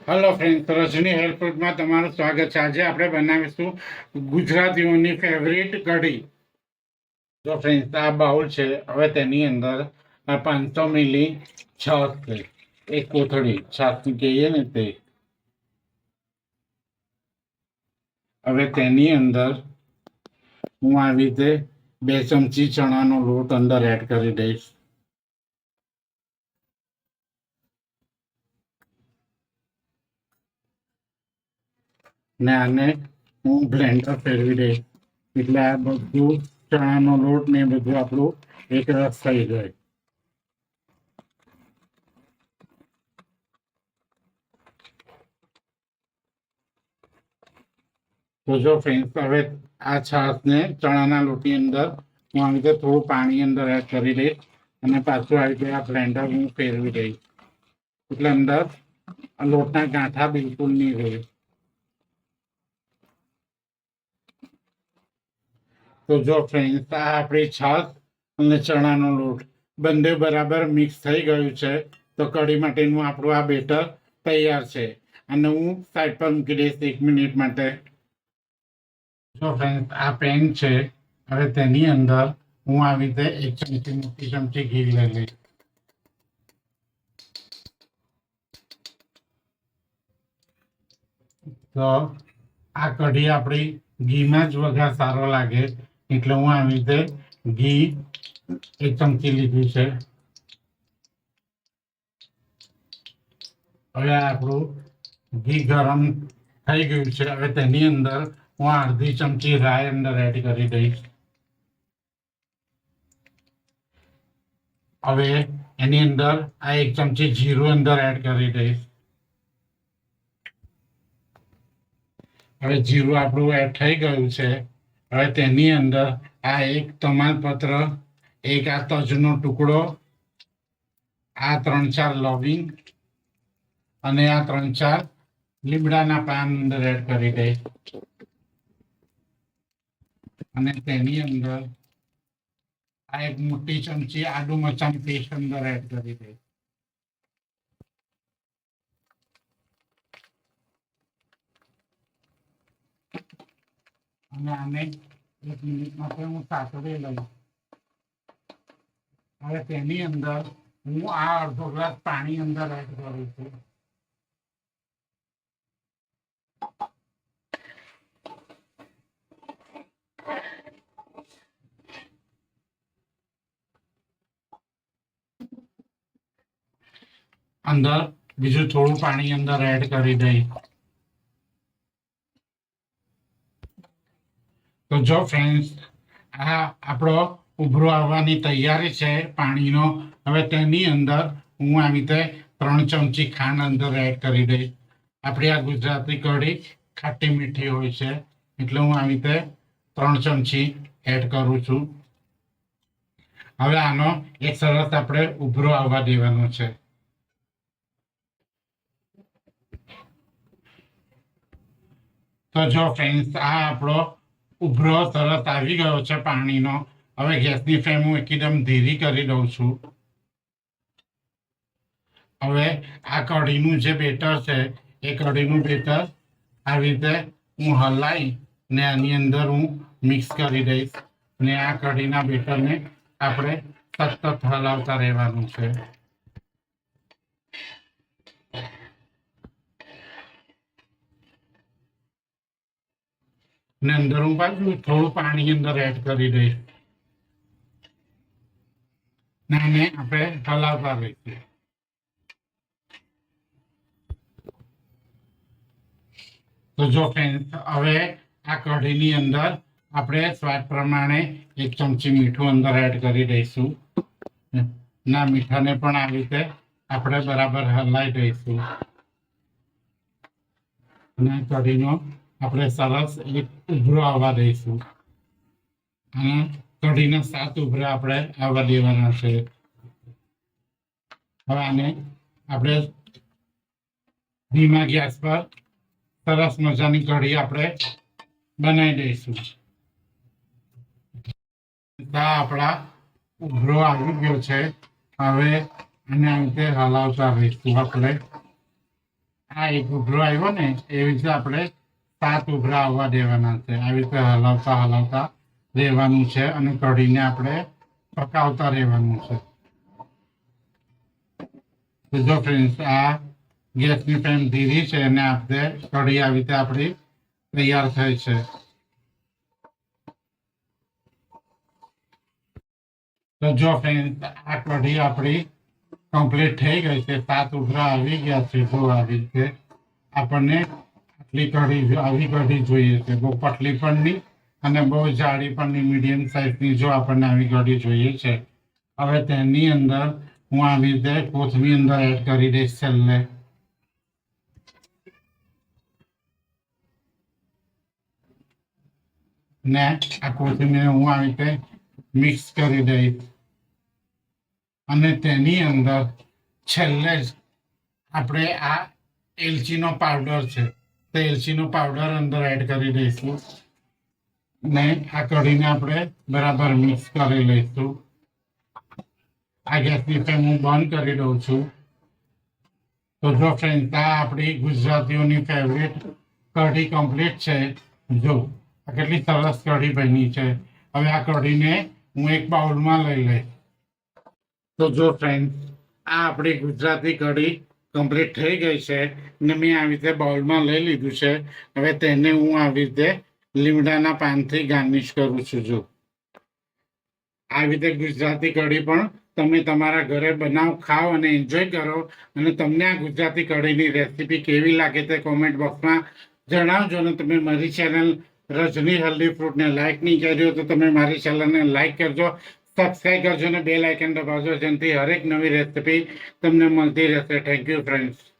Hello friend, રજની હેલ્પમાં તમારું સ્વાગત છે। આજે આપણે બનાવીશું ગુજરાતીઓની ફેવરિટ કઢી। જો ફ્રેન્ડ, આ બાઉલ છે। હવે તેની અંદર 500 મિલી છાશ છે, એક કોથળી છાશની કહીએ ને તે। હવે તેની અંદર હું આવી રીતે 2 ચમચી ચણાનો લોટ અંદર એડ કરી દઈશ। ને આને હું બ્લેન્ડર ફેરવી દઈશ, એટલે આ બધું ચણાનો લોટ ને બધું આપણું એક રસ થઈ જાય। તો જો ફ્રેન્ડ્સ, હવે આ છાશને ચણાના લોટની અંદર હું આવી રીતે થોડું પાણી અંદર એડ કરી દઈશ અને પાછું આવી રીતે આ બ્લેન્ડર હું ફેરવી દઈશ, એટલે અંદર લોટના ગાંઠા બિલકુલ નહીં રહે। તો જો ફ્રેન્ડ્સ, આ આપણી છાશ અને ચણાનો લોટ બંને બરાબર મિક્સ થઈ ગયું છે। તો કઢી માટેનું આપણું આ બેટર તૈયાર છે, અને હું સાઈડ પર મૂકી દઈશ 1 મિનિટ માટે। જો ફ્રેન્ડ્સ, આ પેન છે। હવે તેની અંદર હું આવી રીતે 1 ચમચી મોટી ચમચી ઘી લઈ લઈશ। તો આ કઢી આપણી ઘીમાં જ વઘાર સારો લાગે, એટલે હું આવી રીતે ઘી 1 ચમચી લીધું છે। હવે આપણું ઘી ગરમ થઈ ગયું છે। હવે તેની અંદર હું અડધી ચમચી રાઈ અંદર એડ કરી દઈશ। હવે એની અંદર આ 1 ચમચી જીરું અંદર એડ કરી દઈશ। હવે જીરું આપણું એડ થઈ ગયું છે। હવે તેની અંદર આ 1 તમાલપત્ર, 1 આ તજનો ટુકડો, આ 3-4 લવિંગ અને આ 3-4 લીમડાના પાન અંદર એડ કરી દઈશ, અને તેની અંદર આ 1 મોટી ચમચી આદુ મરચાંની પેસ્ટ અંદર એડ કરી દઈશ। અને આને 1 મિનિટ માટે હું સાતળી લઈશ। હવે તેની અંદર હું આ અડધો ગ્લાસ પાણી અંદર એડ કરું છું। અંદર બીજું થોડું પાણી અંદર એડ કરી દઈશ। તો જો ફ્રેન્ડ્સ, આ આપણો ઉભરો આવવાની તૈયારી છે પાણીનો। હવે તેની અંદર હું આવી રીતે 3 ચમચી ખાંડ અંદર એડ કરી દઈશ। આપણી આ ગુજરાતી કઢી ખાટી મીઠી હોય છે, એટલે હું આવી રીતે 3 ચમચી એડ કરું છું। હવે આનો એક સરસ આપણે ઉભરો આવવા દેવાનો છે। તો જો ફ્રેન્ડ્સ, આ આપણો ઉભરો સરસ આવી ગયો છે પાણીનો। હવે ગેસની ફ્લેમ હું એકદમ ધીરી કરી દઉં છું। હવે આ કઢીનું જે બેટર છે, એ કઢીનું બેટર આવી રીતે હું હલાવી ને આની અંદર હું મિક્સ કરી દઈશ, ને આ કઢીના બેટરને આપણે સતત હલાવતા રહેવાનું છે। ને અંદર હું પાછું થોડું પાણી અંદર એડ કરી દઈશ, ને આને આપણે હલાવતા રહીશું। તો જો ફ્રેન્ડ્સ, હવે આ કઢીની અંદર આપણે સ્વાદ પ્રમાણે 1 ચમચી મીઠું અંદર એડ કરી દઈશું। ના મીઠાને પણ આવી રીતે આપણે બરાબર હલાવી દઈશું, અને કઢીનો આપણે સરસ એક ઉભરો આવવા દઈશું, અને કઢીના 7 ઉભરા આપણે આવવા દેવાના છે। હવે આને આપણે ધીમા ગેસ પર સરસ મજાની કઢી આપણે બનાવી દઈશું। આપણા ઉભરો આવી ગયો છે। હવે આને આ રીતે હલાવતા રહીશું આપણે। આ એક ઉભરો આવ્યો ને એવી રીતે આપણે 7 ઉભરા આવવા દેવાના છે. આવી રીતે હલાવતા હલાવતા રહેવાનું છે અને કઢીને આપણે પકાવતા રહેવાનું છે. તો જો ફ્રેન્ડ્સ, આ ગેસની ફ્લેમ ધીરી છે અને આપણે કઢી આવી રીતે આપણી તૈયાર થઈ છે. તો જો ફ્રેન્ડ્સ, આ કઢી આપણી કમ્પ્લીટ થઈ ગઈ છે. 7 ઉભરા આવી ગયા છે. જો આવી રીતે આપણને આટલી કઢી આવી કઢી જોઈએ છે. બહુ પતલી પણ નહીં અને બહુ જાડી પણ નહીં, મીડિયમ સાઇઝની જો આપણને આવી કઢી જોઈએ છે. હવે તેની અંદર હું આવી રીતે કોથમીર અંદર એડ કરી દઈશ છેલ્લે. ને આ કોથમીર હું આવી રીતે મિક્સ કરી દઈશ અને તેની અંદર છેલ્લે જ આપણે આ એલચીનો પાવડર છે તે એલચીનો પાવડર અંદર એડ કરી દઈશું ને આ કઢીને આપણે બરાબર મિક્સ કરી લઈશું. આ ગેસની ફ્લેમ હું બંધ કરી દઉં છું. તો જો ફ્રેન્ડ, આ આપણી ગુજરાતીઓની ફેવરેટ કઢી કમ્પ્લીટ છે. જો આ કેટલી સરસ કઢી બની છે. હવે આ કઢીને હું એક બાઉલમાં લઈ લઈશ. તો જો ફ્રેન્ડ, આ આપણી ગુજરાતી કઢી કમ્પ્લીટ થઈ ગઈ છે ને મેં આવી રીતે બાઉલમાં લઈ લીધું છે. હવે તેને હું આવી રીતે લીમડાના પાનથી ગાર્નિશ કરું છું. જો આવી રીતે ગુજરાતી કઢી પણ તમે તમારા ઘરે બનાવો, ખાઓ અને એન્જોય કરો. અને તમને આ ગુજરાતી કઢીની રેસીપી કેવી લાગે તે કોમેન્ટ બોક્સમાં જણાવજો. અને તમે મારી ચેનલ રજની હેલ્ધી ફૂડને લાઇક નહીં કર્યો તો તમે મારી ચેનલને લાઇક કરજો, સબસ્ક્રાઈબ કરજો અને બેલ આઇકન દબાવજો, જેનાથી હરેક નવી રેસીપી તમને મળતી રહેશે. Thank you friends.